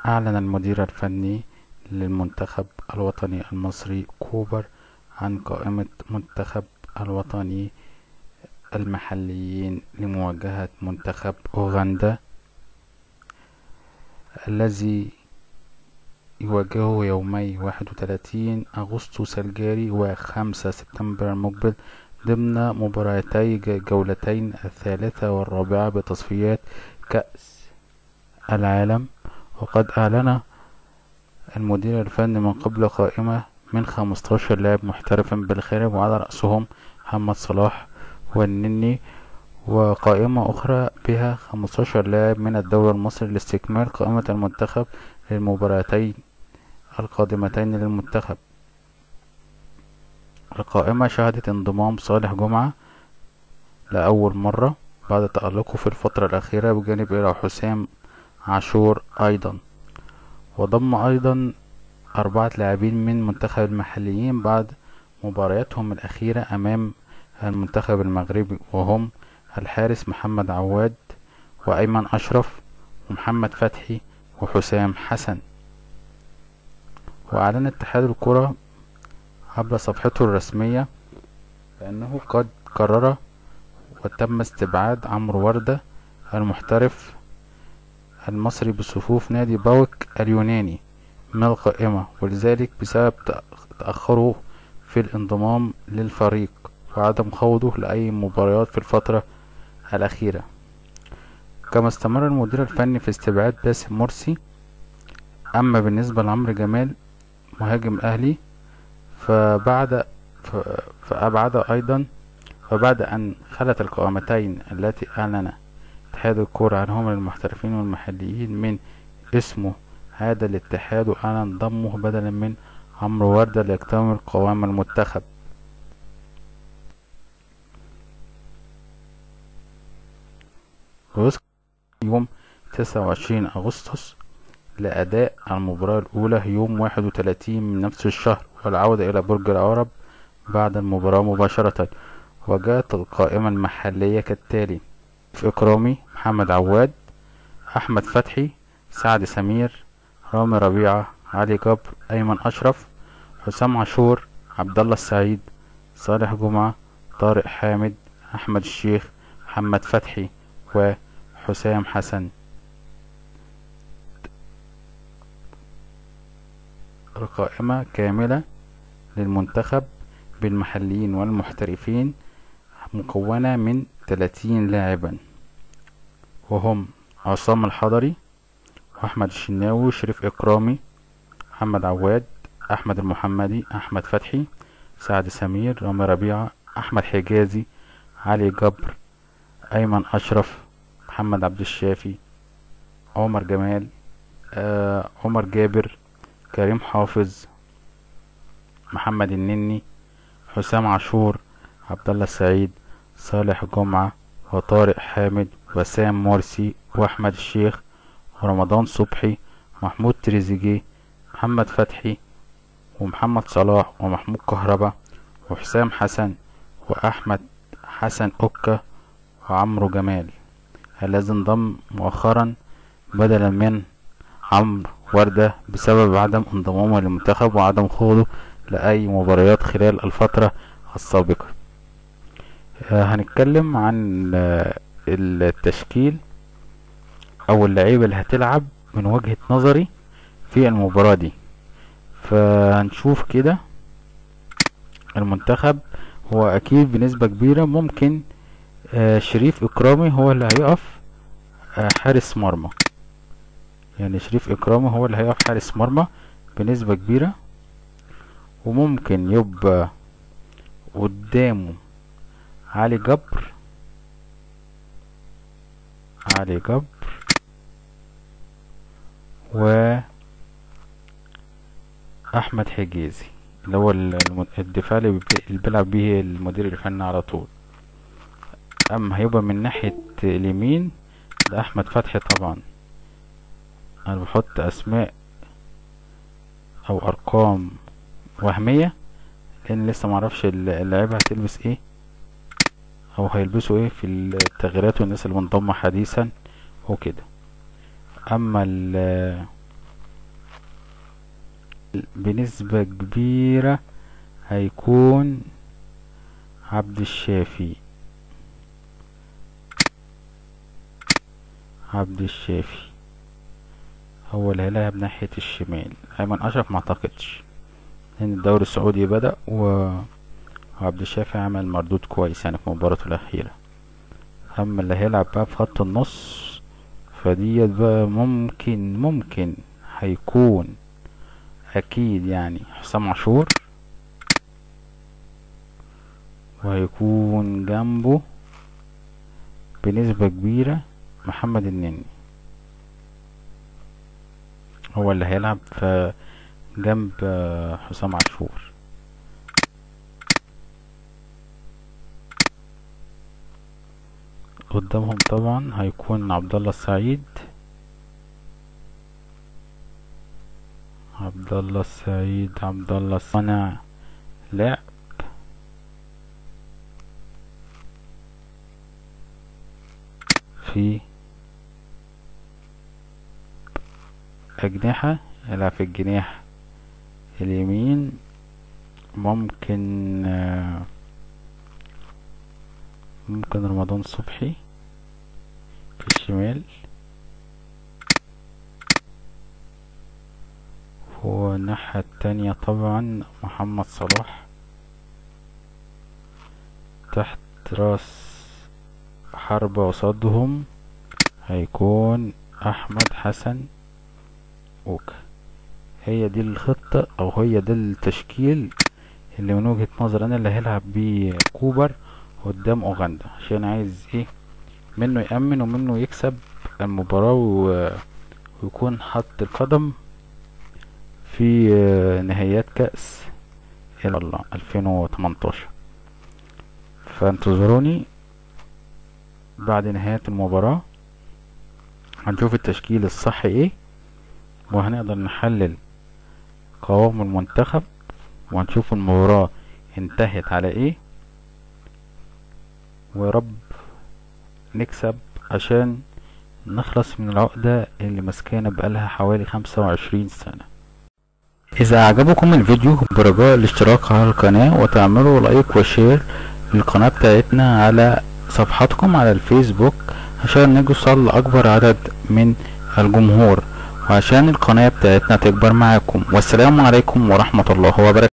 أعلن المدير الفني للمنتخب الوطني المصري كوبر عن قائمة منتخب الوطني المحليين لمواجهة منتخب أوغندا الذي يواجهه يومي 31 أغسطس الجاري و5 سبتمبر المقبل ضمن مباراتي جولتين الثالثة والرابعة بتصفيات كأس العالم. وقد أعلن المدير الفني من قبل قائمة من 15 لاعب محترف بالخارج وعلى رأسهم محمد صلاح والنني، وقائمة أخرى بها 15 لاعب من الدوري المصري لاستكمال قائمة المنتخب للمباراتين القادمتين للمنتخب. القائمة شهدت انضمام صالح جمعة لأول مرة بعد تألقه في الفترة الأخيرة بجانب إلى حسام عاشور أيضا، وضم أيضا 4 لاعبين من منتخب المحليين بعد مبارياتهم الأخيرة أمام المنتخب المغربي، وهم الحارس محمد عواد وأيمن أشرف ومحمد فتحي وحسام حسن. وأعلن اتحاد الكرة عبر صفحته الرسمية بأنه قد قرر وتم استبعاد عمرو وردة المحترف المصري بصفوف نادي باوك اليوناني من القائمة، ولذلك بسبب تأخره في الانضمام للفريق وعدم خوضه لأي مباريات في الفترة الأخيرة. كما استمر المدير الفني في استبعاد باسم مرسي. أما بالنسبة لعمرو جمال مهاجم الأهلي فأبعد أيضا، فبعد أن خلت القائمتين التي أعلن اتحاد الكرة عنهم المحترفين والمحليين من اسمه هذا الاتحاد، وأعلن ضمه بدلا من عمرو وردة ليكتمل قوام المنتخب. ويذكر يوم 29 أغسطس لأداء المباراة الأولى يوم 31 من نفس الشهر والعودة إلى برج العرب بعد المباراة مباشرة. وجاءت القائمة المحلية كالتالي: في إكرامي، محمد عواد، أحمد فتحي، سعد سمير، رامي ربيعة، علي جبر، أيمن أشرف، حسام عاشور، عبد الله السعيد، صالح جمعة، طارق حامد، أحمد الشيخ، محمد فتحي وحسام حسن. القائمة كاملة للمنتخب بالمحليين والمحترفين مكونة من 30 لاعبا، وهم عصام الحضري وأحمد الشناوي، شريف إكرامي، محمد عواد، أحمد المحمدي، أحمد فتحي، سعد سمير، رامي ربيعة، أحمد حجازي، علي جبر، أيمن أشرف، محمد عبد الشافي، عمر جمال، عمر جابر، كريم حافظ، محمد النني، حسام عاشور، عبد الله السعيد، صالح جمعة، وطارق حامد، وسام مرسي، واحمد الشيخ، ورمضان صبحي، محمود تريزيجيه، محمد فتحي، ومحمد صلاح، ومحمود كهربا، وحسام حسن، واحمد حسن اوكا، وعمرو جمال الذي انضم مؤخرا بدلا من عمرو وردة بسبب عدم انضمامه للمنتخب وعدم خوضه لأي مباريات خلال الفترة السابقة. هنتكلم عن التشكيل او اللعيبة اللي هتلعب من وجهة نظري في المباراة دي. فهنشوف كده المنتخب. هو اكيد بنسبة كبيرة ممكن شريف اكرامي هو اللي هيقف حارس مرمى، يعني شريف اكرامي هو اللي هيقف حارس مرمى بنسبة كبيرة، وممكن يبقى قدامه علي جبر واحمد حجازي اللي هو الدفاع اللي بيلعب به المدير الفني على طول. اما هيبقى من ناحية اليمين ده احمد فتحي. طبعا انا بحط اسماء او ارقام وهمية لان لسه معرفش اللعيبة هتلبس ايه او هيلبسوا ايه في التغييرات والناس اللي منضمة حديثا وكده. اما بنسبة كبيرة هيكون عبد الشافي. عبد الشافي هو اللي هيلعب ناحية الشمال. ايمن اشرف معتقدش، لان الدوري السعودي بدأ وعبد الشافي عمل مردود كويس يعني في مباراته الاخيرة. اما اللي هيلعب بقى في خط النص فديت بقى ممكن هيكون اكيد يعني حسام عاشور، وهيكون جنبه بنسبة كبيرة محمد النني، هو اللي هيلعب في جنب حسام عاشور. قدامهم طبعا هيكون عبد الله السعيد. عبد الله صانع لعب. في أجنحة يلعب في الجناح اليمين، ممكن رمضان صبحي في الشمال، والناحية التانية طبعا محمد صلاح. تحت راس حربة قصادهم هيكون أحمد حسن أوكا. هي دي الخطة أو هي ده التشكيل اللي من وجهة نظر أنا اللي هيلعب بيه كوبر قدام أوغندا، عشان عايز ايه منه يأمن ومنه يكسب المباراة ويكون حط القدم في نهائيات كأس الله 2018. فانتظروني بعد نهاية المباراة، هنشوف التشكيل الصح ايه، وهنقدر نحلل قوام المنتخب، وهنشوف المباراة انتهت على ايه، ورب نكسب عشان نخلص من العقدة اللي مسكانا بقالها حوالي 25 سنة. إذا أعجبكم الفيديو برجاء الاشتراك على القناة وتعملوا لايك وشير للقناة بتاعتنا على صفحتكم على الفيسبوك، عشان نوصل لأكبر عدد من الجمهور، وعشان القناة بتاعتنا تكبر معاكم. والسلام عليكم ورحمة الله وبركاته.